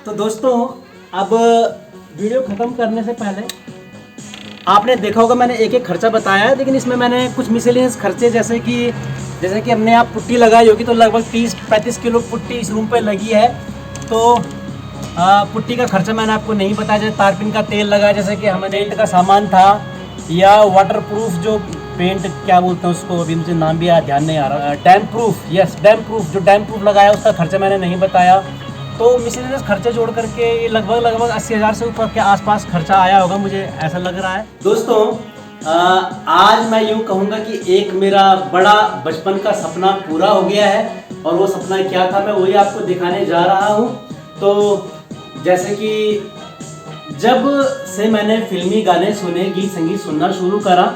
तो दोस्तों अब वीडियो ख़त्म करने से पहले आपने देखा होगा मैंने एक एक खर्चा बताया है, लेकिन इसमें मैंने कुछ मिसलेनियस खर्चे जैसे कि हमने यहाँ पुट्टी लगाई होगी तो लगभग 30-35 किलो पुट्टी इस रूम पे लगी है। तो पुट्टी का खर्चा मैंने आपको नहीं बताया, जैसे तारपिन का तेल लगा, जैसे कि हमें पेंट का सामान था या वाटरप्रूफ जो पेंट क्या बोलते हैं उसको, अभी मुझे नाम भी ध्यान नहीं आ रहा, डैम्प प्रूफ, यस डैम्प प्रूफ, जो डैम्प प्रूफ लगाया उसका खर्चा मैंने नहीं बताया। तो मिसलेनियस खर्चे जोड़ करके लगभग 80,000 से ऊपर के आसपास खर्चा आया होगा, मुझे ऐसा लग रहा है। दोस्तों आज मैं यूँ कहूँगा कि एक मेरा बड़ा बचपन का सपना पूरा हो गया है, और वो सपना क्या था मैं वही आपको दिखाने जा रहा हूँ। तो जैसे कि जब से मैंने फिल्मी गाने सुने, गीत संगीत सुनना शुरू करा,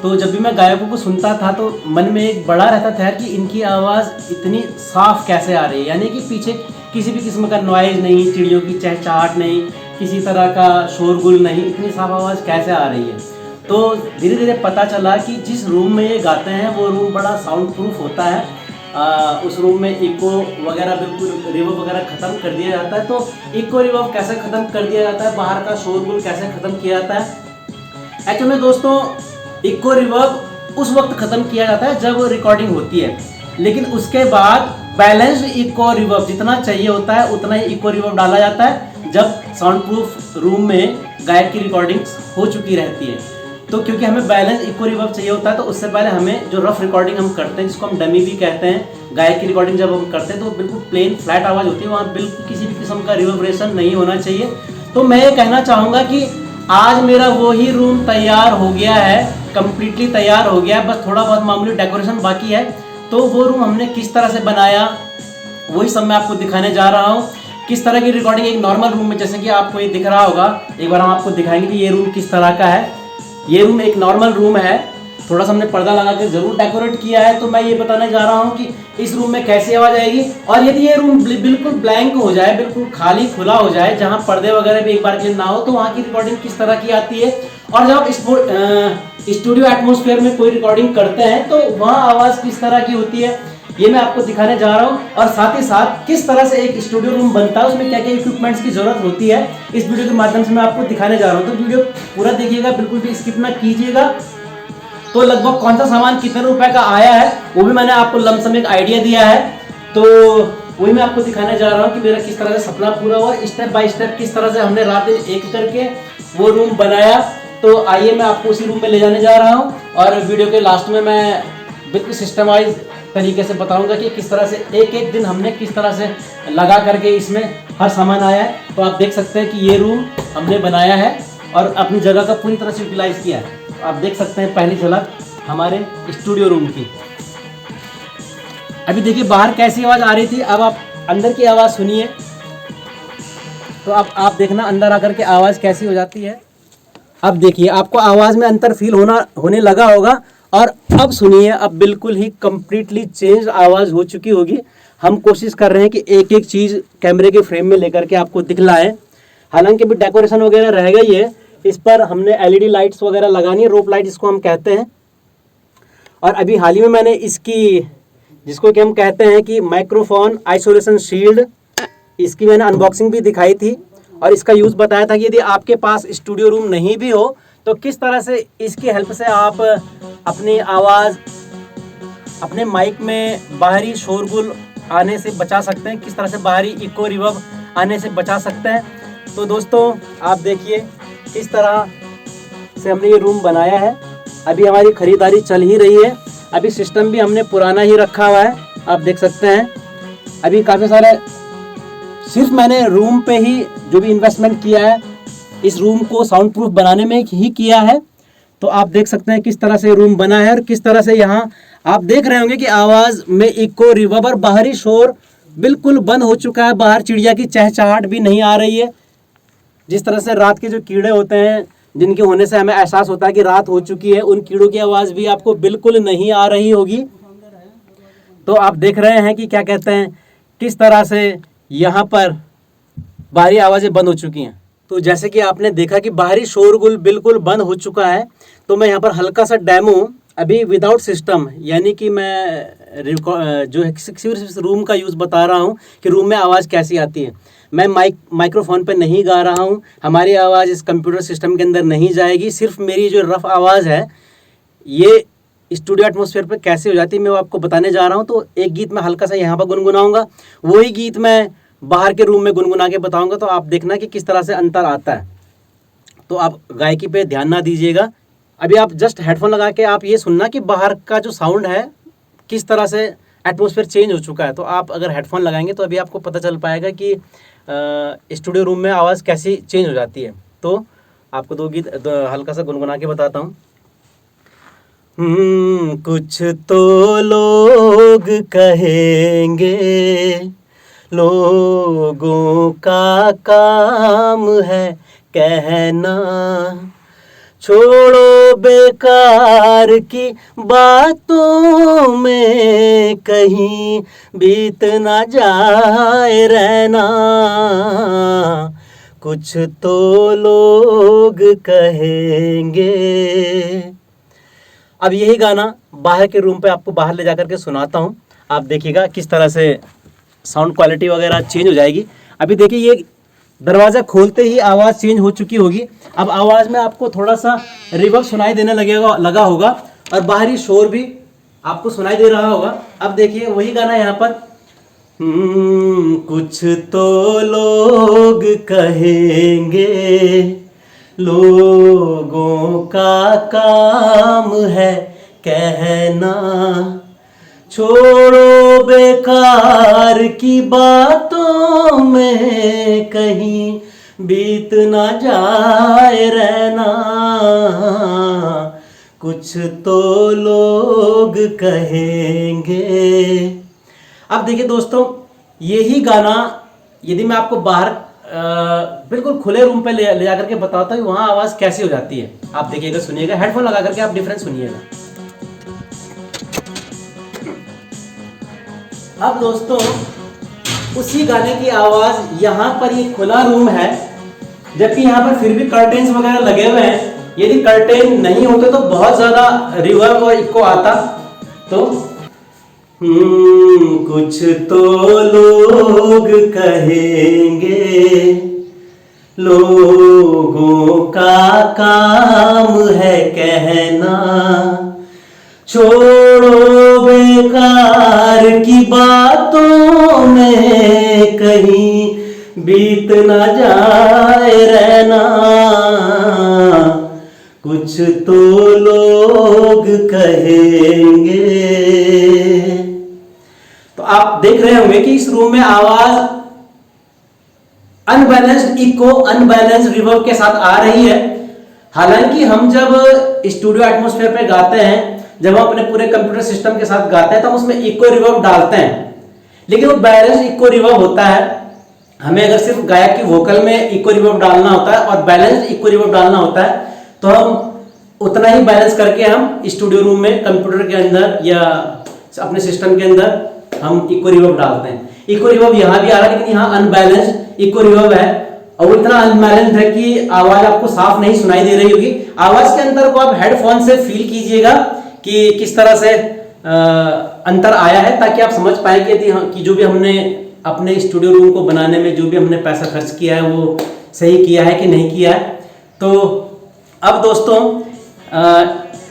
तो जब भी मैं गायकों को सुनता था तो मन में एक बड़ा रहता था कि इनकी आवाज़ इतनी साफ कैसे आ रही है, यानी कि पीछे किसी भी किस्म का नॉइज़ नहीं, चिड़ियों की चहचहाट नहीं, किसी तरह का शोरगुल नहीं, इतनी साफ आवाज़ कैसे आ रही है। तो धीरे धीरे पता चला कि जिस रूम में ये गाते हैं वो रूम बड़ा साउंड प्रूफ होता है, उस रूम में इको वगैरह बिल्कुल रिवर्ब वगैरह ख़त्म कर दिया जाता है। तो इको रिवर्ब कैसे ख़त्म कर दिया जाता है, बाहर का शोरगुल कैसे ख़त्म किया जाता है। एक्चुअली में दोस्तों इको रिवर्ब उस वक्त ख़त्म किया जाता है जब रिकॉर्डिंग होती है, लेकिन उसके बाद बैलेंस्ड इको रिवर्ब जितना चाहिए होता है उतना ही इको रिवर्ब डाला जाता है जब साउंड प्रूफ रूम में गायक की रिकॉर्डिंग्स हो चुकी रहती है। तो क्योंकि हमें बैलेंस इको रिवर्ब चाहिए होता है, तो उससे पहले हमें जो रफ रिकॉर्डिंग हम करते हैं, जिसको हम डमी भी कहते हैं, गायक की रिकॉर्डिंग जब हम करते हैं तो बिल्कुल प्लेन फ्लैट आवाज़ होती है, वहाँ बिल्कुल किसी भी किस्म का रिवर्बरेशन नहीं होना चाहिए। तो मैं ये कहना चाहूँगा कि आज मेरा वो ही रूम तैयार हो गया है, कम्प्लीटली तैयार हो गया है, बस थोड़ा बहुत मामूली डेकोरेशन बाकी है। तो वो रूम हमने किस तरह से बनाया वही सब मैं आपको दिखाने जा रहा हूँ। किस तरह की रिकॉर्डिंग एक नॉर्मल रूम में, जैसे कि आपको ये दिख रहा होगा, एक बार हम आपको दिखाएंगे कि ये रूम किस तरह का है। ये रूम एक नॉर्मल रूम है, थोड़ा सा हमने पर्दा लगा के ज़रूर डेकोरेट किया है। तो मैं ये बताने जा रहा हूँ कि इस रूम में कैसी आवाज़ आएगी, और यदि ये रूम बिल्कुल ब्लैंक हो जाए, बिल्कुल खाली खुला हो जाए, जहाँ पर्दे वगैरह भी एक बार के लिए ना हो, तो वहाँ की रिकॉर्डिंग किस तरह की आती है। और जब आप स्टूडियो एटमॉस्फेयर में कोई रिकॉर्डिंग करते हैं तो वहाँ आवाज़ किस तरह की होती है, ये मैं आपको दिखाने जा रहा हूँ। और साथ ही साथ किस तरह से एक स्टूडियो रूम बनता है, उसमें क्या क्या इक्विपमेंट्स की जरूरत होती है, इस वीडियो के माध्यम से मैं आपको दिखाने जा रहा हूँ। तो वीडियो पूरा देखिएगा, बिल्कुल भी स्किप ना कीजिएगा। तो लगभग कौन सा सामान कितने रुपए का आया है वो भी मैंने आपको लमसम एक आइडिया दिया है, तो वही मैं आपको दिखाने जा रहा हूँ कि मेरा किस तरह से सपना पूरा हुआ, स्टेप बाय स्टेप किस तरह से हमने रात दिन एक करके वो रूम बनाया। तो आइए मैं आपको उसी रूम में ले जाने जा रहा हूँ, और वीडियो के लास्ट में मैं बिल्कुल सिस्टमाइज तरीके से बताऊंगा कि किस तरह से एक एक दिन हमने किस तरह से लगा करके इसमें हर सामान आया है। तो आप देख सकते हैं कि ये रूम हमने बनाया है और अपनी जगह का पूरी तरह से यूटिलाइज किया है। आप देख सकते हैं पहली झलक हमारे स्टूडियो रूम की। अभी देखिए बाहर कैसी आवाज़ आ रही थी, अब आप अंदर की आवाज़ सुनिए। तो आप देखना अंदर आकर के आवाज़ कैसी हो जाती है। अब देखिए आपको आवाज़ में अंतर फील होने लगा होगा, और अब सुनिए, अब बिल्कुल ही कम्प्लीटली चेंज आवाज़ हो चुकी होगी। हम कोशिश कर रहे हैं कि एक एक चीज़ कैमरे के फ्रेम में लेकर के आपको दिखलाएं। हालांकि भी डेकोरेशन वगैरह रह गई है, इस पर हमने एलईडी लाइट्स वगैरह लगानी है, रोप लाइट जिसको हम कहते हैं। और अभी हाल ही में मैंने इसकी, जिसको कि हम कहते हैं कि माइक्रोफोन आइसोलेशन शील्ड, इसकी मैंने अनबॉक्सिंग भी दिखाई थी और इसका यूज़ बताया था कि यदि आपके पास स्टूडियो रूम नहीं भी हो तो किस तरह से इसकी हेल्प से आप अपनी आवाज़ अपने माइक में बाहरी शोरगुल आने से बचा सकते हैं, किस तरह से बाहरी इको रिवर्ब आने से बचा सकते हैं। तो दोस्तों आप देखिए किस तरह से हमने ये रूम बनाया है। अभी हमारी ख़रीदारी चल ही रही है, अभी सिस्टम भी हमने पुराना ही रखा हुआ है, आप देख सकते हैं। अभी काफ़ी सारे, सिर्फ मैंने रूम पे ही जो भी इन्वेस्टमेंट किया है इस रूम को साउंड प्रूफ बनाने में ही किया है। तो आप देख सकते हैं किस तरह से रूम बना है, और किस तरह से यहाँ आप देख रहे होंगे कि आवाज़ में इको रिवर्ब और बाहरी शोर बिल्कुल बंद हो चुका है, बाहर चिड़िया की चहचहाट भी नहीं आ रही है। जिस तरह से रात के जो कीड़े होते हैं जिनके होने से हमें एहसास होता है कि रात हो चुकी है, उन कीड़ों की आवाज़ भी आपको बिल्कुल नहीं आ रही होगी। तो आप देख रहे हैं कि क्या कहते हैं, किस तरह से यहाँ पर बाहरी आवाज़ें बंद हो चुकी हैं। तो जैसे कि आपने देखा कि बाहरी शोरगुल बिल्कुल बंद हो चुका है। तो मैं यहाँ पर हल्का सा डेमो अभी विदाउट सिस्टम, यानी कि मैं जो है सिर्फ रूम का यूज़ बता रहा हूँ कि रूम में आवाज़ कैसी आती है। मैं माइक्रोफोन पे नहीं गा रहा हूँ, हमारी आवाज़ इस कंप्यूटर सिस्टम के अंदर नहीं जाएगी। सिर्फ मेरी जो रफ आवाज़ है ये स्टूडियो एटमॉस्फेयर पे कैसे हो जाती है मैं वो आपको बताने जा रहा हूँ। तो एक गीत मैं हल्का सा यहाँ पर गुनगुनाऊंगा, वही गीत मैं बाहर के रूम में गुनगुना के बताऊंगा, तो आप देखना कि किस तरह से अंतर आता है। तो आप गायकी पे ध्यान ना दीजिएगा, अभी आप जस्ट हेडफोन लगा के आप ये सुनना कि बाहर का जो साउंड है किस तरह से एटमॉस्फेयर चेंज हो चुका है। तो आप अगर हेडफोन लगाएंगे तो अभी आपको पता चल पाएगा कि स्टूडियो रूम में आवाज़ कैसी चेंज हो जाती है। तो आपको हल्का सा गुनगुना के बताता हूँ। कुछ तो लोग कहेंगे, लोगों का काम है कहना, छोड़ो बेकार की बातों में कहीं बीत ना जाए रहना, कुछ तो लोग कहेंगे। अब यही गाना बाहर के रूम पे आपको बाहर ले जाकर के सुनाता हूँ, आप देखिएगा किस तरह से साउंड क्वालिटी वगैरह चेंज हो जाएगी। अभी देखिए ये दरवाज़ा खोलते ही आवाज़ चेंज हो चुकी होगी। अब आवाज़ में आपको थोड़ा सा रिवर्ब सुनाई देने लगा होगा और बाहरी शोर भी आपको सुनाई दे रहा होगा। अब देखिए वही गाना यहाँ पर, कुछ तो लोग कहेंगे, लोगों का काम है कहना, छोड़ो बेकार की बातों में कहीं बीत ना जाए रहना, कुछ तो लोग कहेंगे। अब देखिए दोस्तों, यही गाना यदि मैं आपको बाहर बिल्कुल खुले रूम पे ले जाकर के बताता हूँ वहाँ आवाज़ कैसी हो जाती है। आप देखिएगा, सुनिएगा, हेडफोन लगा करके आप डिफरेंस सुनिएगा। अब दोस्तों उसी गाने की आवाज़ यहाँ पर ये खुला रूम है, जबकि यहाँ पर फिर भी कर्टेन्स वगैरह लगे हुए हैं। यदि कर्टेन नहीं होते तो बहुत ज़्यादा रिवर्ब और इको आता। तो कुछ तो लोग कहेंगे, लोगों का काम है कहना, छोड़ो बेकार की बातों में कहीं बीत ना जाए रहना, कुछ तो लोग कहेंगे। तो आप देख रहे होंगे कि इस रूम में आवाज अनबैलेंस्ड इको, अनबैलेंस्ड रिवर्ब के साथ आ रही है। हालांकि हम जब स्टूडियो एटमॉस्फेयर पे गाते हैं, जब हम अपने पूरे कंप्यूटर सिस्टम के साथ गाते हैं, तो हम उसमें इको रिवर्ब डालते हैं, लेकिन वो बैलेंस्ड इको रिवर्ब होता है। हमें अगर सिर्फ गायक की वोकल में इको रिवर्ब डालना होता है और बैलेंस्ड इको रिवर्ब डालना होता है, तो हम उतना ही बैलेंस करके हम स्टूडियो रूम में कंप्यूटर के अंदर या अपने सिस्टम के अंदर हम इको रिवर्ब डालते हैं। इको रिवर्ब यहाँ भी आ रहा है, लेकिन यहाँ अनबैलेंस्ड इको रिवर्ब है और वो इतना अनबैलेंस्ड है कि आवाज आपको साफ नहीं सुनाई दे रही होगी। आवाज के अंतर को आप हेडफोन से फील कीजिएगा कि किस तरह से अंतर आया है, ताकि आप समझ पाए कि जो भी हमने अपने स्टूडियो रूम को बनाने में जो भी हमने पैसा खर्च किया है वो सही किया है कि नहीं किया है। तो अब दोस्तों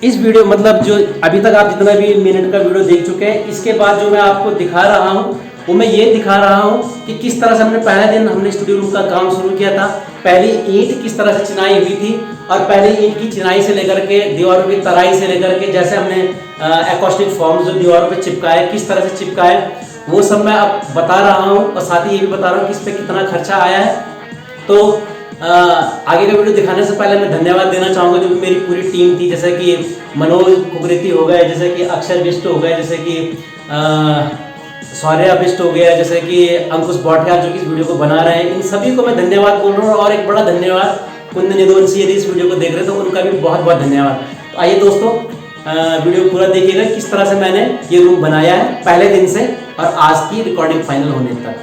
इस वीडियो मतलब जो अभी तक आप जितना भी मिनट का वीडियो देख चुके हैं, इसके बाद जो मैं आपको दिखा रहा हूँ वो मैं ये दिखा रहा हूँ कि किस तरह से हमने पहले दिन हमने स्टूडियो रूम का काम शुरू किया था। पहली ईंट किस तरह से चिनाई हुई थी और पहली ईंट की चिनाई से लेकर के दीवारों की तराई से लेकर के जैसे हमने एकॉस्टिक फॉर्म्स जो दीवारों पे चिपकाए, किस तरह से चिपकाए, वो सब मैं अब बता रहा हूँ और साथ ही ये भी बता रहा हूँ कि इस पर कितना खर्चा आया है। तो आगे का वीडियो दिखाने से पहले मैं धन्यवाद देना चाहूँगा जो मेरी पूरी टीम थी, जैसे कि मनोज कुकरेती हो गए, जैसे कि अक्षर बिष्ट हो गए, जैसे कि सौर्या बिष्ट हो गया, जैसे कि अंकुश बौठिया जो कि इस वीडियो को बना रहे हैं। इन सभी को मैं धन्यवाद बोल रहा हूँ और एक बड़ा धन्यवाद कुंदन यदुवंशी यदि इस वीडियो को देख रहे हैं तो उनका भी बहुत बहुत धन्यवाद। तो आइए दोस्तों वीडियो पूरा देखिएगा किस तरह से मैंने ये रूम बनाया है पहले दिन से और आज की रिकॉर्डिंग फाइनल होने तक।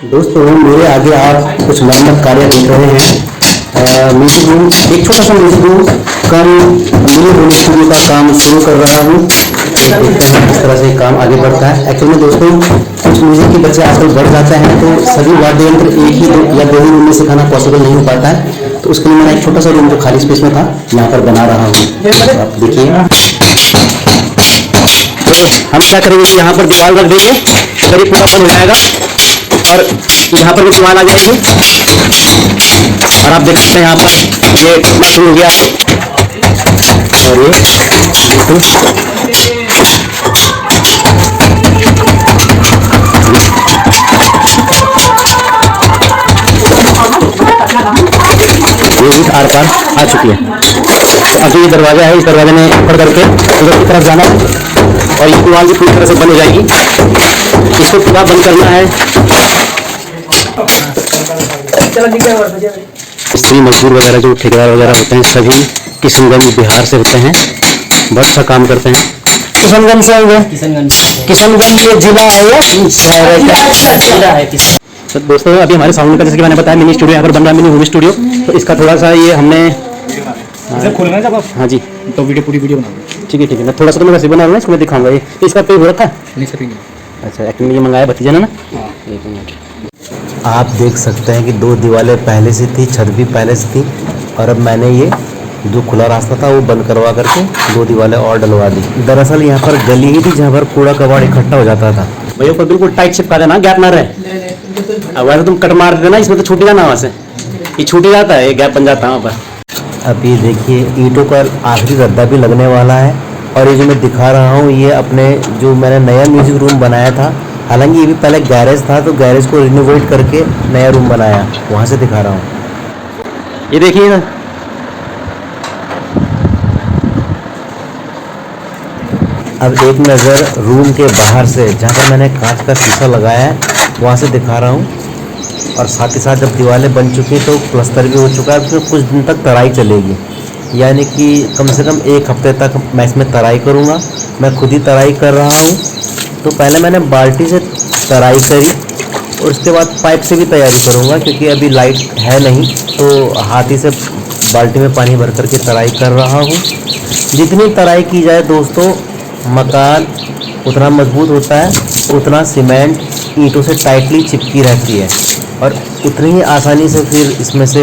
दोस्तों मेरे आगे आप कुछ मरम्मत कार्य देख रहे हैं। म्यूजिक रूम, एक छोटा सा music room cum mini home studio का काम शुरू कर रहा हूँ। देखते हैं किस तरह से काम आगे बढ़ता है। एक्चुअली दोस्तों कुछ म्यूजिक के बच्चे आजकल बढ़ जाते हैं तो सभी वाद्य यंत्र एक ही या दो ही रूम में सिखाना पॉसिबल नहीं हो पाता है, तो उसके लिए मैंने एक छोटा सा रूम जो खाली स्पेस में था यहाँ पर बना रहा हूँ। तो आप देखिए, तो हम क्या करेंगे कि यहाँ पर दीवार रख देंगे, करीब पूरा बंद हो जाएगा और यहाँ पर भी दीवार आ जाएगी और आप देख सकते हैं यहाँ पर ये टूटना शुरू हो गया है और ये ईंट आर पार आ चुकी है। अभी ये दरवाजा है, इस दरवाजे में ऊपर करके उधर की तरफ जाना है और ये दीवार भी पूरी तरह से बंद हो जाएगी। इसको पूरा बंद करना है। स्त्री मजदूर वगैरह जो ठेकेदार वगैरह होते हैं सभी किशनगंज बिहार से होते हैं, बहुत अच्छा काम करते हैं। किशनगंज से होंगे? किशनगंज ये जिला है या शहर है? जिला है। तो दोस्तों अभी हमारे साउंड का जैसे कि मैंने बताया मिनी स्टूडियो यहाँ पर बन रहा है, मिनी होम स्टूडियो। तो इसका थोड़ा सा ये हमने खोलना है जब आप, हाँ जी, तो पूरी वीडियो बना ठीक है मैं थोड़ा सा तो मैं वैसे बना रहा हूँ, इसको मैं दिखाऊंगा। ये तो इसका पे हो रखा है? नहीं सर, अच्छा, एक्टिंग ये मंगाया भतीजा ने ना। एक मिनट, आप देख सकते हैं कि दो दीवारें पहले से थी, छत भी पहले से थी और अब मैंने ये जो खुला रास्ता था वो बंद करवा करके दो दीवारें और डलवा दी। दरअसल यहाँ पर गली ही थी जहाँ पर कूड़ा कबाड़ इकट्ठा हो जाता था। भैया ऊपर बिल्कुल टाइट चिपका देना, गैप ना रहे। अब वैसे तुम कट मार देना, इसमें तो छूटेगा ना, वहाँ से ये छूट जाता है, ये गैप बन जाता है वहाँ पर। अब ये देखिए ईंटों का आखिरी रद्दा भी लगने वाला है और ये जो मैं दिखा रहा हूँ ये अपने जो मैंने नया म्यूजिक रूम बनाया था, हालांकि ये भी पहले गैरेज था तो गैरेज को रिनोवेट करके नया रूम बनाया, वहाँ से दिखा रहा हूँ। ये देखिए ना, अब एक नज़र रूम के बाहर से जहाँ पर मैंने कांच का शीशा लगाया है वहाँ से दिखा रहा हूँ। और साथ ही साथ जब दीवारें बन चुकी तो प्लस्तर भी हो चुका है, फिर कुछ दिन तक तराई चलेगी, यानी कि कम से कम एक हफ्ते तक मैं इसमें तराई करूँगा। मैं खुद ही तराई कर रहा हूँ। तो पहले मैंने बाल्टी से तराई करी और उसके बाद पाइप से भी तैयारी करूँगा, क्योंकि अभी लाइट है नहीं तो हाथ ही से बाल्टी में पानी भर करके तराई कर रहा हूँ। जितनी तराई की जाए दोस्तों, मकान उतना मजबूत होता है, उतना सीमेंट ईंटों से टाइटली चिपकी रहती है और उतनी ही आसानी से फिर इसमें से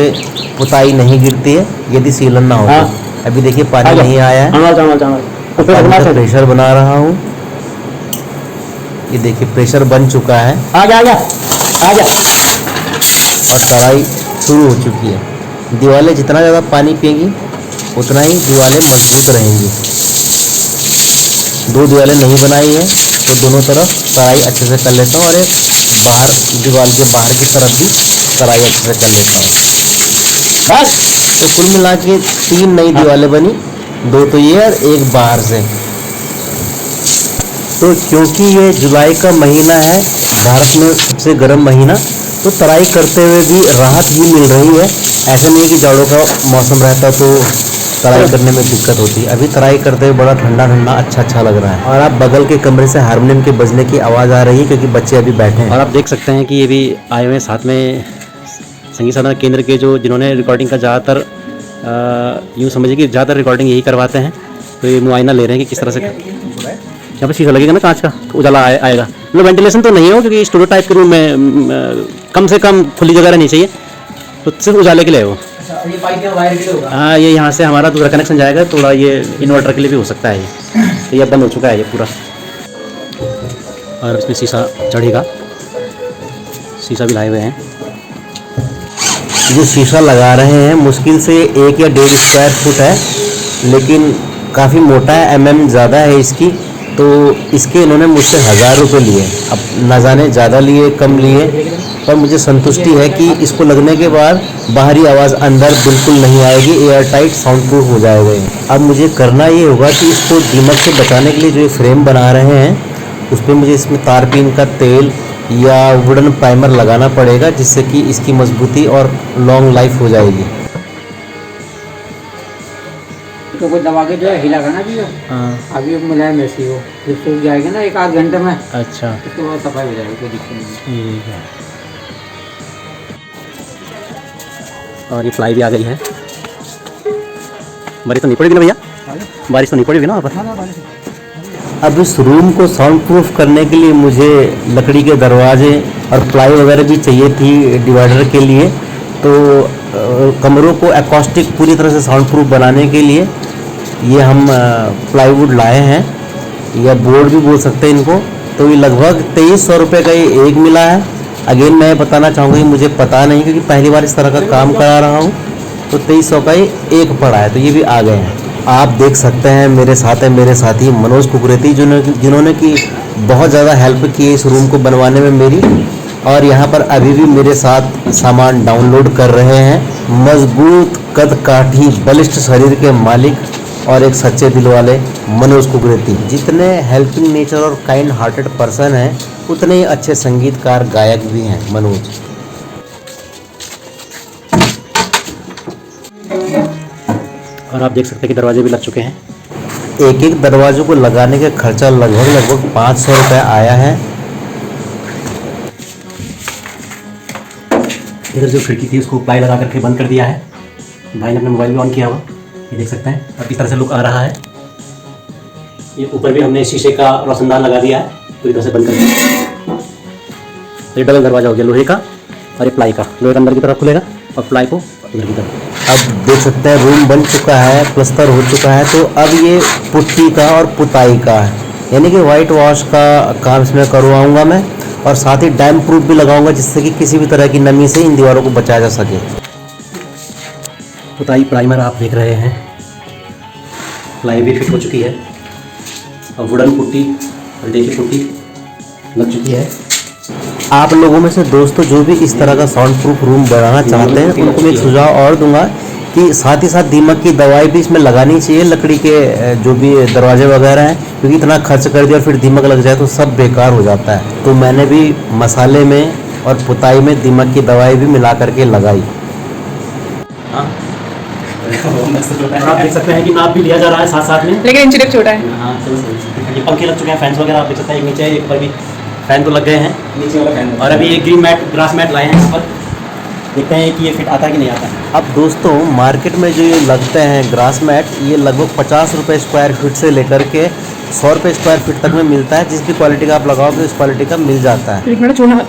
पुताई नहीं गिरती है यदि सीलन ना हो। अभी देखिए पानी नहीं आया है, प्रेशर बना रहा हूँ। ये देखिए प्रेशर बन चुका है, आ जा और तराई शुरू हो चुकी है। दीवारें जितना ज़्यादा पानी पिएंगी उतना ही दीवारें मजबूत रहेंगी। दो दीवारें नहीं बनाई है तो दोनों तरफ तराई अच्छे से कर लेता हूँ और एक बाहर दीवार के बाहर की तरफ भी तराई अच्छे से कर लेता हूँ। बस तो कुल मिला के 3 नई दीवारें बनी, 2 तो ये और एक बाहर से। तो क्योंकि ये जुलाई का महीना है, भारत में सबसे गर्म महीना, तो तराई करते हुए भी राहत ही मिल रही है। ऐसा नहीं है कि जाड़ों का मौसम रहता तो तराई करने में दिक्कत होती है। अभी तराई करते हुए बड़ा ठंडा अच्छा लग रहा है। और आप बगल के कमरे से हारमोनियम के बजने की आवाज़ आ रही है क्योंकि बच्चे अभी बैठे हैं। और आप देख सकते हैं कि ये भी आए हुए साथ में संगीत साधना केंद्र के जो जिन्होंने रिकॉर्डिंग का ज़्यादातर यूँ समझिए कि ज़्यादातर रिकॉर्डिंग यही करवाते हैं। तो ये मुआयना ले रहे हैं कि किस तरह से यहाँ पर शीशा लगेगा ना कांच का, तो उजाला आएगा। मतलब वेंटिलेशन तो नहीं हो क्योंकि स्टूडियो टाइप के रूम में कम से कम खुली जगह रहनी चाहिए, तो सिर्फ उजाले के लिए हो। ये पाइप या वायर के लिए होगा? हाँ, ये यहाँ से हमारा दूसरा कनेक्शन जाएगा, थोड़ा ये इन्वर्टर के लिए भी हो सकता है। ये अब बंद हो चुका है ये पूरा, और इसमें शीशा चढ़ेगा, शीशा भी लाए हुए हैं। जो शीशा लगा रहे हैं मुश्किल से 1 या 1.5 स्क्वायर फुट है, लेकिन काफ़ी मोटा है, mm ज़्यादा है इसकी। तो इसके इन्होंने मुझसे 1000 रुपये लिए। अब न जाने ज़्यादा लिए कम लिए, पर मुझे संतुष्टि है कि इसको लगने के बाद बाहरी आवाज़ अंदर बिल्कुल नहीं आएगी, एयर टाइट साउंड प्रूफ हो जाएगा। अब मुझे करना ये होगा कि इसको दीमक से बचाने के लिए जो ये फ्रेम बना रहे हैं उस पर मुझे इसमें तारपीन का तेल या वुडन प्राइमर लगाना पड़ेगा, जिससे कि इसकी मजबूती और लॉन्ग लाइफ हो जाएगी। तो कोई दबा के जो है हिला करना भी हो। हाँ, अभी मुलायम ऐसी हो, जब सूख जाएगी ना 1-8 घंटे में, अच्छा, उसके बाद सफाई हो जाएगी, कोई दिक्कत नहीं। ठीक है। और ये फ्लाई भी आ गई है। बारिश तो नहीं पड़ेगी ना भैया? बारिश तो नहीं पड़ेगी ना वहाँ पर? अब इस रूम को साउंड प्रूफ करने के लिए मुझे लकड़ी के दरवाजे और प्लाई वगैरह भी चाहिए थी डिवाइडर के लिए। तो कमरों को एकॉस्टिक पूरी तरह से साउंड प्रूफ बनाने के लिए ये हम प्लाईवुड लाए हैं, या बोर्ड भी बोल सकते हैं इनको। तो ये लगभग 2300 रुपये का ये एक मिला है। अगेन मैं बताना चाहूँगा कि मुझे पता नहीं, क्योंकि पहली बार इस तरह का काम करा रहा हूँ। तो 2300 का ये एक पड़ा है, तो ये भी आ गए हैं। आप देख सकते हैं मेरे साथ है मेरे साथी मनोज कुकरेती, जिन्होंने की बहुत ज़्यादा हेल्प की इस रूम को बनवाने में मेरी। और यहाँ पर अभी भी मेरे साथ सामान डाउनलोड कर रहे हैं। मजबूत कद काठी बलिष्ठ शरीर के मालिक और एक सच्चे दिल वाले मनोज कुकरेती। जितने हेल्पिंग नेचर और काइंड हार्टेड पर्सन हैं, उतने ही अच्छे संगीतकार गायक भी हैं मनोज। और आप देख सकते हैं कि दरवाजे भी लग चुके हैं। एक एक दरवाजों को लगाने का खर्चा लगभग 500 रुपये आया है। इधर जो खिड़की थी उसको प्लाई लगा करके बंद कर दिया है। भाई ने अपना मोबाइल भी ऑन किया हुआ, ये देख सकते हैं। अब इस तरह से लुक आ रहा है। ये ऊपर भी हमने शीशे का रोशनदान लगा दिया है, पूरी तरह से बंद कर दिया। ये डबल दरवाजा हो गया लोहे का, और ये प्लाई का। लोहे का अंदर की तरफ खुलेगा और प्लाई को उधर की तरफ। अब देख सकते हैं रूम बन चुका है, प्लस्तर हो चुका है। तो अब ये पुट्टी का और पुताई का है, यानी कि वाइट वॉश का काम इसमें करवाऊंगा मैं। और साथ ही डैम प्रूफ भी लगाऊंगा, जिससे कि किसी भी तरह की नमी से इन दीवारों को बचाया जा सके। पुताई प्राइमर आप देख रहे हैं, प्लाई भी फिट हो चुकी है, और वुडन पुट्टी और डे की पुट्टी लग चुकी है। आप लोगों में से दोस्तों जो भी इस तरह का साउंड प्रूफ रूम बनाना चाहते हैं, उनको मैं एक सुझाव और दूंगा कि साथ ही साथ दीमक की दवाई भी इसमें लगानी चाहिए। लकड़ी के जो भी दरवाजे वगैरह हैं, क्योंकि इतना खर्च कर दिया और फिर दीमक लग जाए तो सब बेकार हो जाता है। तो मैंने भी मसाले में और पुताई में दीमक की दवाई भी मिला करके लगाई। आप देख सकते हैं कि नाप भी लिया जा रहा है साथ साथ में, लेकिन इंचीटेप छोटा है। हाँ ये पंखे लग चुके हैं, फैंस वगैरह आप देख सकते हैं। एक नीचे एक ऊपर भी फैन तो लग गए हैं, नीचे वाला फैन। और अभी एक ग्रीन मैट ग्रास मैट लाए हैं यहाँ पर, देखते हैं कि ये फिट आता है कि नहीं आता है। अब दोस्तों मार्केट में जो ये लगते हैं ग्रास मैट, ये लगभग 50 रुपये स्क्वायर फीट से लेकर के 100 रुपये स्क्वायर फीट तक में मिलता है। जिस भी क्वालिटी का आप लगाओगे उस क्वालिटी का मिल जाता है। एक मिनट छोड़ना।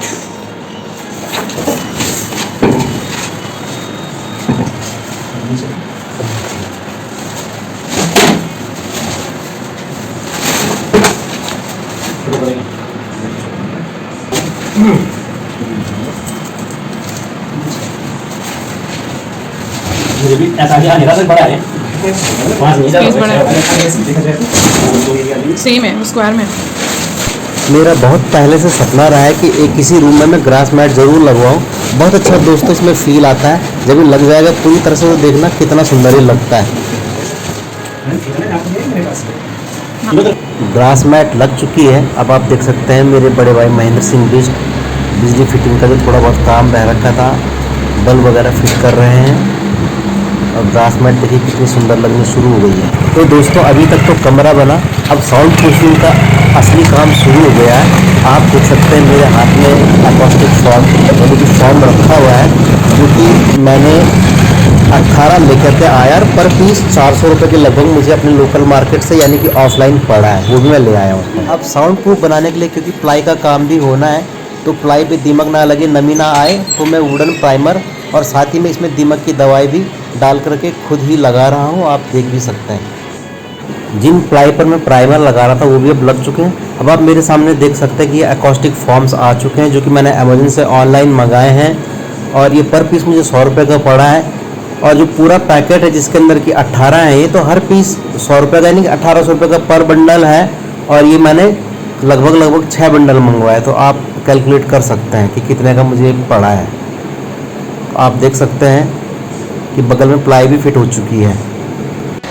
मुझे भी ऐसा ही अंधेरा से बड़ा है, पाँच नहीं Space बड़ा सेम है, स्क्वायर में। मेरा बहुत पहले से सपना रहा है कि एक किसी रूम में मैं ग्रास मैट ज़रूर लगवाऊँ। बहुत अच्छा दोस्तों इसमें फील आता है। जब ये लग जाएगा पूरी तरह से, तो देखना कितना सुंदर ये लगता है। ग्रास मैट लग चुकी है। अब आप देख सकते हैं मेरे बड़े भाई महेंद्र सिंह बिष्ट बिजली फिटिंग का जो थोड़ा बहुत काम रह रखा था, बल्ब वगैरह फिट कर रहे हैं। और ग्रास मैट देखिए कितनी सुंदर लगनी शुरू हो गई है। तो दोस्तों अभी तक तो कमरा बना, अब साउंड प्रूफिंग का असली काम शुरू हो गया है। आप देख सकते हैं मेरे हाथ में एकॉस्टिक फॉर्म यानी कि फॉर्म रखा हुआ है, जो कि मैंने 18 लेकर के आया, और पर पीस 400 रुपये के लगभग मुझे अपने लोकल मार्केट से यानी कि ऑफलाइन पड़ा है, वो भी मैं ले आया हूँ। अब साउंड प्रूफ बनाने के लिए क्योंकि प्लाई का काम भी होना है, तो प्लाई पे दीमक ना लगे, नमी ना आए, तो मैं वुडन प्राइमर और साथ ही में इसमें दीमक की दवाई भी डाल करके खुद ही लगा रहा हूँ। आप देख भी सकते हैं जिन प्लाई पर मैं प्राइमर लगा रहा था वो भी अब लग चुके हैं। अब आप मेरे सामने देख सकते हैं कि ये एकॉस्टिक फॉर्म्स आ चुके हैं, जो कि मैंने अमेजन से ऑनलाइन मंगाए हैं। और ये पर पीस मुझे 100 रुपये का पड़ा है। और जो पूरा पैकेट है जिसके अंदर की 18 है, ये तो हर पीस 100 रुपये का, यानी कि 1800 रुपये का पर बंडल है। और ये मैंने लगभग 6 बंडल मंगवाए, तो आप कैलकुलेट कर सकते हैं कि कितने का मुझे पड़ा है। आप देख सकते हैं कि बगल में प्लाई भी फिट हो चुकी है।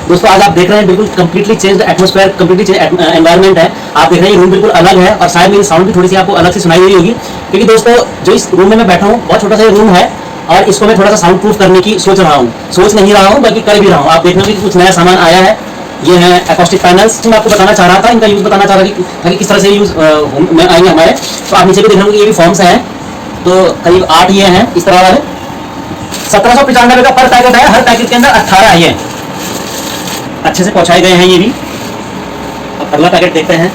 दोस्तों आज आप देख रहे हैं बिल्कुल completely change atmosphere, completely change environment है। आप देख रहे हैं ये रूम बिल्कुल अलग है, और शायद मेरी साउंड भी थोड़ी सी आपको अलग से सुनाई दे रही होगी, क्योंकि दोस्तों जो इस रूम में मैं बैठा हूँ बहुत छोटा सा रूम है, और इसको मैं थोड़ा सा साउंड प्रूफ करने की सोच नहीं रहा हूँ बल्कि कर भी रहा हूँ। आप देख रहे हो कि कुछ नया सामान आया है। ये है एकॉस्टिक पैनल्स। मैं आपको बताना चाह रहा था, इनका यूज़ बताना चाह रहा था कि किस तरह से यूज़ में आएंगे हमारे। तो आप नीचे भी देख रहे हो कि ये भी फॉर्म्स हैं, तो करीब 8 ये हैं इस तरह वाले। 1795 का पर पैकेट है, हर पैकेट के अंदर 18 ये अच्छे से पहुंचाए गए हैं। ये भी अब अगला पैकेट देखते हैं।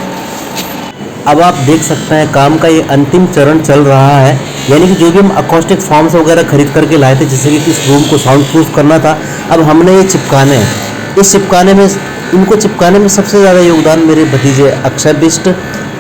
अब आप देख सकते हैं काम का ये अंतिम चरण चल रहा है, यानी कि जो भी हम अकॉस्टिक फॉर्म्स वगैरह खरीद करके लाए थे, जैसे कि इस रूम को साउंड प्रूफ करना था, अब हमने ये चिपकाने हैं। इस चिपकाने में, इनको चिपकाने में सबसे ज़्यादा योगदान मेरे भतीजे अक्षय बिष्ट,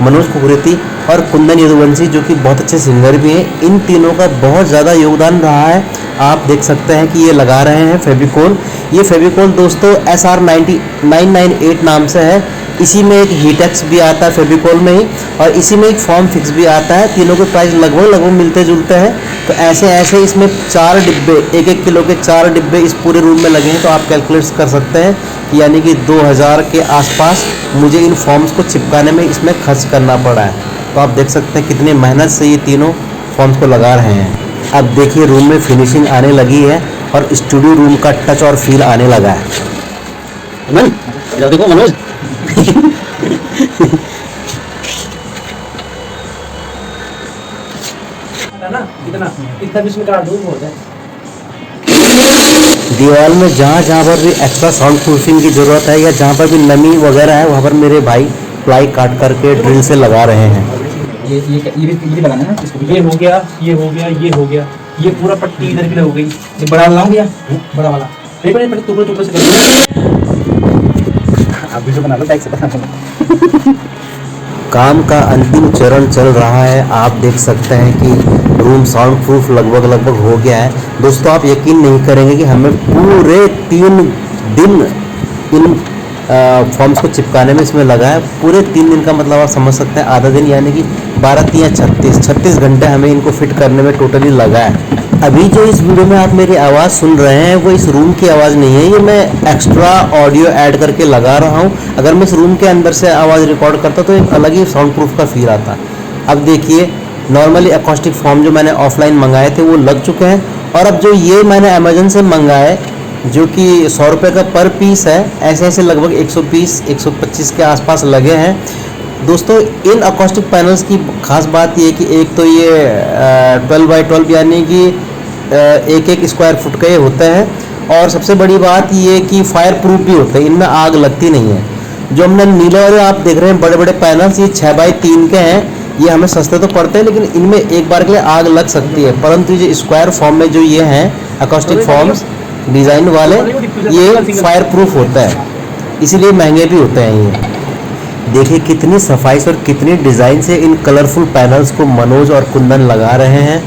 मनोज कुकरेती और कुंदन यदुवंशी, जो कि बहुत अच्छे सिंगर भी हैं। इन तीनों का बहुत ज़्यादा योगदान रहा है। आप देख सकते हैं कि ये लगा रहे हैं फेविकोल। ये फेविकोल दोस्तों SR998 नाम से है। इसी में एक हीटेक्स भी आता है फेविकोल में ही, और इसी में एक फॉर्म फिक्स भी आता है। तीनों के प्राइस लगभग मिलते जुलते हैं। तो ऐसे इसमें 4 डिब्बे, 1-1 किलो के 4 डिब्बे इस पूरे रूम में लगे हैं। तो आप कैलकुलेट कर सकते हैं, यानी कि 2000 के आसपास मुझे इन फॉर्म्स को चिपकाने में इसमें खर्च करना पड़ा है। तो आप देख सकते हैं कितनी मेहनत से ये तीनों फॉर्म्स को लगा रहे हैं। अब देखिए रूम में फिनिशिंग आने लगी है और स्टूडियो रूम का टच और फील आने लगा है। इधर देखो मनोज। ना इतना भी इसमें काट दो बहुत है। दीवार में जहाँ पर भी एक्स्ट्रा साउंड प्रूफिंग की ज़रूरत है या जहाँ पर भी नमी वगैरह है, वहाँ पर मेरे भाई प्लाई काट करके ड्रिल से लगा रहे हैं। ये भी लगाना है ना इसको। ये हो गया, ये हो गया, ये हो गया, ये पूरा पट्टी इधर के लिए हो गई। ये बड़ा वाला हो गया, बड़ा वाला पहले टुकड़े से कर आप भी बना लो, बैक से बना लो। काम का अंतिम चरण चल रहा है। आप देख सकते हैं कि रूम साउंड प्रूफ लगभग हो गया है। दोस्तों आप यकीन नहीं करेंगे कि हमें पूरे 3 दिन इन फॉर्म्स को चिपकाने में इसमें लगा है। पूरे 3 दिन का मतलब आप समझ सकते हैं, आधा दिन यानी कि 12 या 36 घंटे हमें इनको फिट करने में टोटली लगा है। अभी जो इस वीडियो में आप मेरी आवाज़ सुन रहे हैं वो इस रूम की आवाज़ नहीं है, ये मैं एक्स्ट्रा ऑडियो ऐड करके लगा रहा हूँ। अगर मैं इस रूम के अंदर से आवाज़ रिकॉर्ड करता तो एक अलग ही साउंड प्रूफ का फील आता। अब देखिए नॉर्मली अकॉस्टिक फॉर्म जो मैंने ऑफलाइन मंगाए थे वो लग चुके हैं, और अब जो ये मैंने अमेजन से मंगाए जो कि 100 रुपये का पर पीस है, ऐसे लगभग 120-125 के आसपास लगे हैं। दोस्तों इन अकॉस्टिक पैनल्स की खास बात ये है कि एक तो ये 12x12 यानी कि 1-1 स्क्वायर फुट के होते हैं, और सबसे बड़ी बात ये कि फायर प्रूफ भी होते हैं, इनमें आग लगती नहीं है। जो हमने नीले वाले आप देख रहे हैं बड़े बड़े पैनल्स, ये 6x3 के हैं। ये हमें सस्ते तो पड़ते हैं लेकिन इनमें एक बार के लिए आग लग सकती है, परंतु ये स्क्वायर फॉर्म में जो ये हैं अकॉस्टिक फॉर्म्स डिज़ाइन वाले, ये फायर प्रूफ होता है, इसीलिए महंगे भी होते हैं। ये देखिए कितनी सफाई से और कितनी डिज़ाइन से इन कलरफुल पैनल्स को मनोज और कुंदन लगा रहे हैं।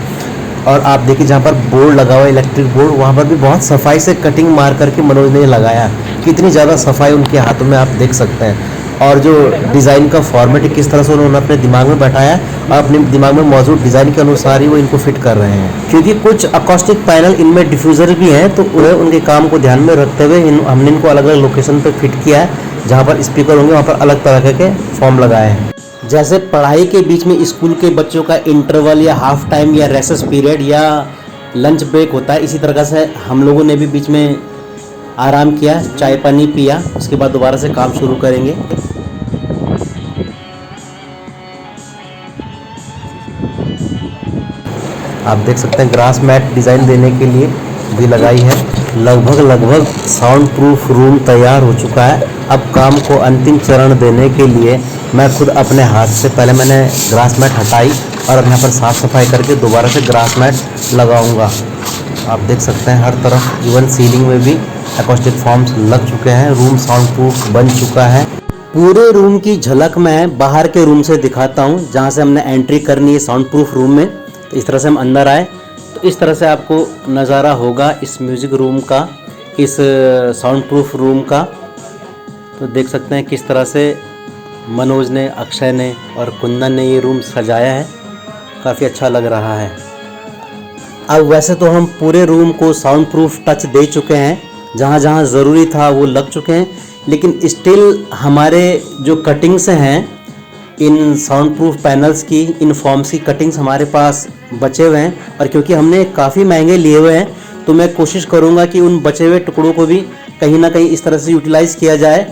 और आप देखिए जहाँ पर बोर्ड लगा हुआ है इलेक्ट्रिक बोर्ड, वहाँ पर भी बहुत सफाई से कटिंग मार करके मनोज ने लगाया। कितनी ज़्यादा सफाई उनके हाथों में आप देख सकते हैं, और जो डिज़ाइन का फॉर्मेट किस तरह से उन्होंने अपने दिमाग में बैठाया और अपने दिमाग में मौजूद डिज़ाइन के अनुसार ही वो इनको फिट कर रहे हैं। क्योंकि कुछ अकॉस्टिक पैनल इनमें डिफ्यूज़र भी हैं, तो उनके काम को ध्यान में रखते हुए हमने इनको अलग अलग लोकेशन पर फिट किया है। जहाँ पर स्पीकर होंगे वहाँ पर अलग तरह के फॉर्म लगाए हैं। जैसे पढ़ाई के बीच में स्कूल के बच्चों का इंटरवल या हाफ टाइम या रेसेस पीरियड या लंच ब्रेक होता है, इसी तरह से हम लोगों ने भी बीच में आराम किया, चाय पानी पिया, उसके बाद दोबारा से काम शुरू करेंगे। आप देख सकते हैं ग्रास मैट डिज़ाइन देने के लिए भी लगाई है। लगभग साउंड प्रूफ रूम तैयार हो चुका है। अब काम को अंतिम चरण देने के लिए मैं खुद अपने हाथ से पहले मैंने ग्रास मैट हटाई और अब यहाँ पर साफ़ सफाई करके दोबारा से ग्रास मैट लगाऊंगा। आप देख सकते हैं हर तरफ इवन सीलिंग में भी अकॉस्टिक फॉर्म्स लग चुके हैं। रूम साउंड प्रूफ बन चुका है। पूरे रूम की झलक मैं बाहर के रूम से दिखाता हूँ, जहाँ से हमने एंट्री करनी है साउंड प्रूफ रूम में। तो इस तरह से हम अंदर आए तो इस तरह से आपको नज़ारा होगा इस म्यूज़िक रूम का, इस साउंड प्रूफ रूम का। तो देख सकते हैं किस तरह से मनोज ने, अक्षय ने और कुंदन ने ये रूम सजाया है। काफ़ी अच्छा लग रहा है। अब वैसे तो हम पूरे रूम को साउंड प्रूफ टच दे चुके हैं, जहाँ जहाँ ज़रूरी था वो लग चुके हैं, लेकिन स्टिल हमारे जो कटिंग्स हैं इन साउंड प्रूफ पैनल्स की, इन फॉर्म्स की कटिंग्स हमारे पास बचे हुए हैं। और क्योंकि हमने काफ़ी महंगे लिए हुए हैं तो मैं कोशिश करूँगा कि उन बचे हुए टुकड़ों को भी कहीं ना कहीं इस तरह से यूटिलाइज़ किया जाए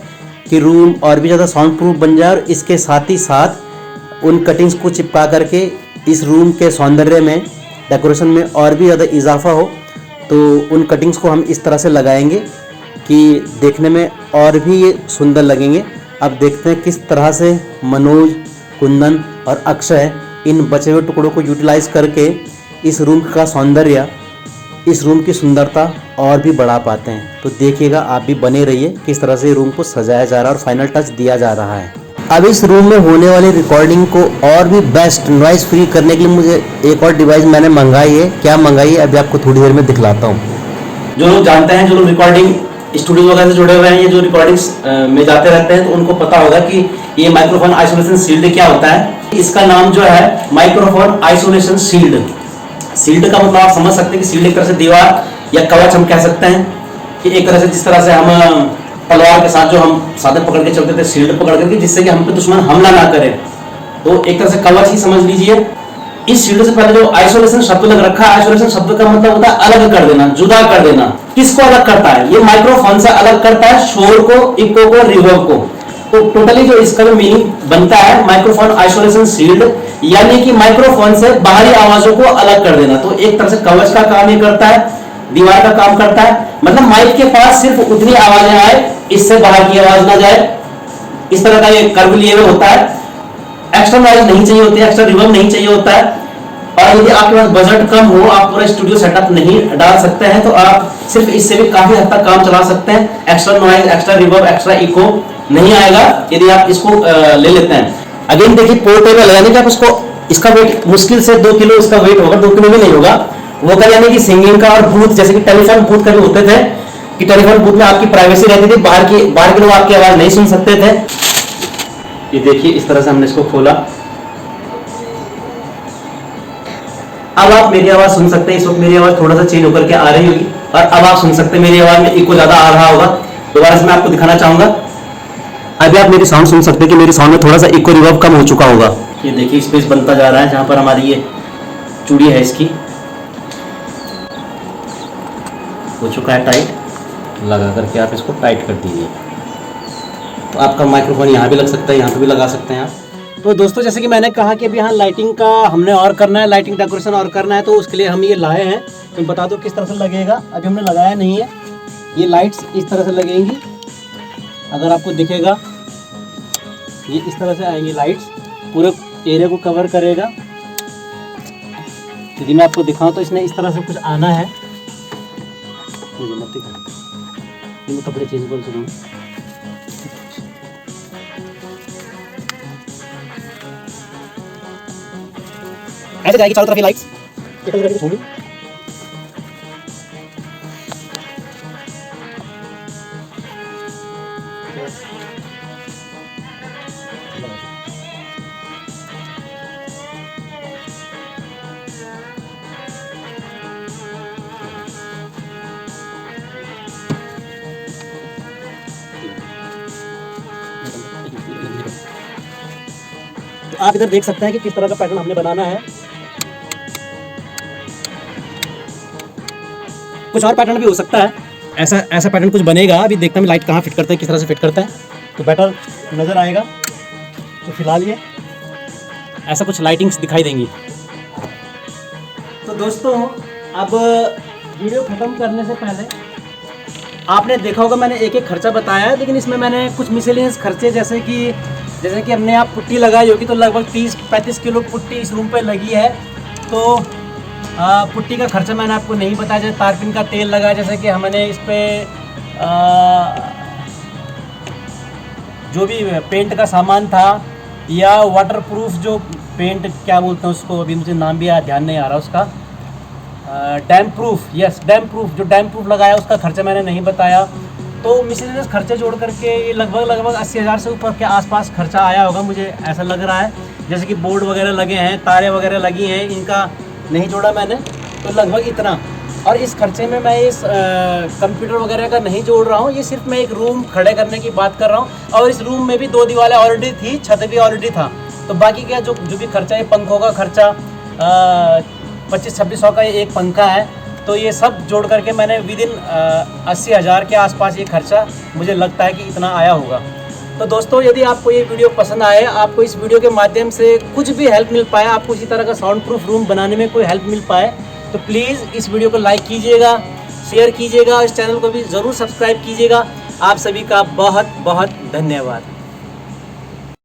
कि रूम और भी ज़्यादा साउंड प्रूफ बन जाए, और इसके साथ ही साथ उन कटिंग्स को चिपका करके इस रूम के सौंदर्य में, डेकोरेशन में और भी ज़्यादा इजाफा हो। तो उन कटिंग्स को हम इस तरह से लगाएंगे कि देखने में और भी ये सुंदर लगेंगे। अब देखते हैं किस तरह से मनोज, कुंदन और अक्षय इन बचे हुए टुकड़ों को यूटिलाइज करके इस रूम का सौंदर्य, इस रूम की सुंदरता और भी बढ़ा पाते हैं। तो देखिएगा, आप भी बने रहिए किस तरह से रूम को सजाया जा रहा है और फाइनल टच दिया जा रहा है। अब इस रूम में होने वाली रिकॉर्डिंग को और भी बेस्ट नॉइस फ्री करने के लिए मुझे एक और डिवाइस मैंने मंगाई है। क्या मंगाई है अभी आपको थोड़ी देर में दिखलाता हूँ। जो लोग जानते हैं, जो लोग रिकॉर्डिंग स्टूडियो वगैरह से जुड़े हुए हैं, ये जो रिकॉर्डिंग्स में जाते रहते हैं, तो उनको पता होगा कि ये माइक्रोफोन आइसोलेशन शील्ड क्या होता है। इसका नाम जो है माइक्रोफोन आइसोलेशन शील्ड। शील्ड का मतलब आप समझ सकते हैं कि शील्ड एक तरह से दीवार या कवच हम कह सकते हैं कि एक तरह से जिस तरह से हम तलवार के साथ जो हम साधन पकड़ के चलते थे, शील्ड पकड़ करके, जिससे कि हम पे दुश्मन हमला ना करे, तो एक तरह से कवच ही समझ लीजिए। इस शील्ड से पहले जो आइसोलेशन शब्द लग रखा है, आइसोलेशन शब्द का मतलब होता है अलग कर देना, जुदा कर देना। किसको अलग करता है? ये माइक्रोफोन से अलग करता है शोर को, इको को, रिवर्ब को। तो टोटली जो इसका जो मीनिंग बनता है माइक्रोफोन आइसोलेशन शील्ड, यानी कि माइक्रोफोन से बाहरी आवाजों को अलग कर देना। तो एक तरह से कवच का काम ये करता है, दीवार का काम करता है। मतलब माइक के पास सिर्फ उतनी आवाजें आए, इससे बाहर की आवाज ना जाए, इस तरह का ये कर्व लिए हुए होता है। एक्स्ट्रा नॉइज नहीं चाहिए होती है, एक्स्ट्रा रिवर्ब नहीं चाहिए होता है। और यदि आपके पास बजट कम हो, आप पूरा स्टूडियो सेटअप नहीं डाल सकते हैं, तो आप सिर्फ इससे भी काफी हद तक काम चला सकते हैं। Extra noise, extra reverb, extra echo नहीं आएगा यदि आप इसको ले लेते हैं। अगेन देखिए, पोर्टेबल लगाने का उसको, इसका वेट मुश्किल से 2 किलो इसका वेट होगा, 2 किलो भी नहीं होगा। वो कर यानी कि सिंगिंग का और बूथ, जैसे कि टेलीफोन बूथ कभी होते थे कि टेलीफोन बूथ में आपकी प्राइवेसी रहती थी, बाहर के लोग आपकी आवाज नहीं सुन सकते थे। ये देखिए, इस तरह से हमने इसको खोला। अब आप मेरी आवाज सुन सकते हैं। इस वक्त मेरी आवाज थोड़ा सा चेंज होकर के आ रही होगी और अब आप सुन सकते हैं मेरी आवाज में इको ज्यादा आ रहा होगा। दोबारा से मैं आपको दिखाना चाहूंगा। अभी आप मेरी साउंड सुन सकते हैं कि मेरी साउंड में थोड़ा सा इको रिवर्ब कम हो चुका होगा। ये देखिए, स्पेस बनता जा रहा है जहां पर हमारी ये चूड़ी है, इसकी हो चुका है टाइट। लगा करके आप इसको टाइट कर दीजिए, तो आपका माइक्रोफोन यहाँ भी लग सकता है, यहाँ पे भी लगा सकते हैं आप। तो दोस्तों, जैसे कि मैंने कहा कि अभी यहाँ लाइटिंग का हमने और करना है, लाइटिंग डेकोरेशन और करना है, तो उसके लिए हम ये लाए हैं। तो बता दो किस तरह से लगेगा। अभी हमने लगाया नहीं है। ये लाइट्स इस तरह से लगेंगी, अगर आपको दिखेगा, ये इस तरह से आएंगी लाइट्स, पूरे एरिया को कवर करेगा। यदि मैं आपको दिखाऊं तो इसने इस तरह से कुछ आना है। मैं कपड़े चेंज कर सकूँ। ऐसे जाएगी चारों तरफ ये लाइट्स। तो आप इधर देख सकते हैं कि किस तरह का पैटर्न हमने बनाना है। कुछ और पैटर्न भी हो सकता है, ऐसा पैटर्न कुछ बनेगा। अभी देखता हूँ लाइट कहाँ फिट करता है, किस तरह से फिट करता है, तो बेटर नज़र आएगा। तो फिलहाल ये ऐसा कुछ लाइटिंग्स दिखाई देंगी। तो दोस्तों, अब वीडियो ख़त्म करने से पहले आपने देखा होगा मैंने एक एक खर्चा बताया है, लेकिन इसमें मैंने कुछ मिसलेनियस खर्चे जैसे कि हमने यहाँ पुट्टी लगाई होगी, तो लगभग 30-35 किलो पुट्टी इस रूम पे लगी है। तो पुट्टी का खर्चा मैंने आपको नहीं बताया। जैसे तारपीन का तेल लगा, जैसे कि हमने इस पर जो भी पेंट का सामान था, या वाटरप्रूफ जो पेंट क्या बोलते हैं उसको, अभी मुझे नाम भी ध्यान नहीं आ रहा उसका, dam proof, yes dam proof, जो डैम प्रूफ लगाया उसका खर्चा मैंने नहीं बताया। तो मिसलेनियस खर्चे जोड़ करके ये लगभग 80,000 से ऊपर के आसपास खर्चा आया होगा, मुझे ऐसा लग रहा है। जैसे कि बोर्ड वगैरह लगे हैं, तारे वगैरह लगी हैं, इनका नहीं जोड़ा मैंने, तो लगभग इतना। और इस खर्चे में मैं इस कंप्यूटर वगैरह का नहीं जोड़ रहा हूँ, ये सिर्फ मैं एक रूम खड़े करने की बात कर रहा हूँ। और इस रूम में भी 2 दीवारें ऑलरेडी थी, छत भी ऑलरेडी था। तो बाकी क्या जो भी खर्चा है, पंखों का खर्चा 25-2600 का ये एक पंखा है। तो ये सब जोड़ करके मैंने विदिन 80,000 के आसपास ये खर्चा मुझे लगता है कि इतना आया होगा। तो दोस्तों, यदि आपको ये वीडियो पसंद आए, आपको इस वीडियो के माध्यम से कुछ भी हेल्प मिल पाए, आपको इसी तरह का साउंड प्रूफ रूम बनाने में कोई हेल्प मिल पाए, तो प्लीज़ इस वीडियो को लाइक कीजिएगा, शेयर कीजिएगा, इस चैनल को भी ज़रूर सब्सक्राइब कीजिएगा। आप सभी का बहुत बहुत धन्यवाद।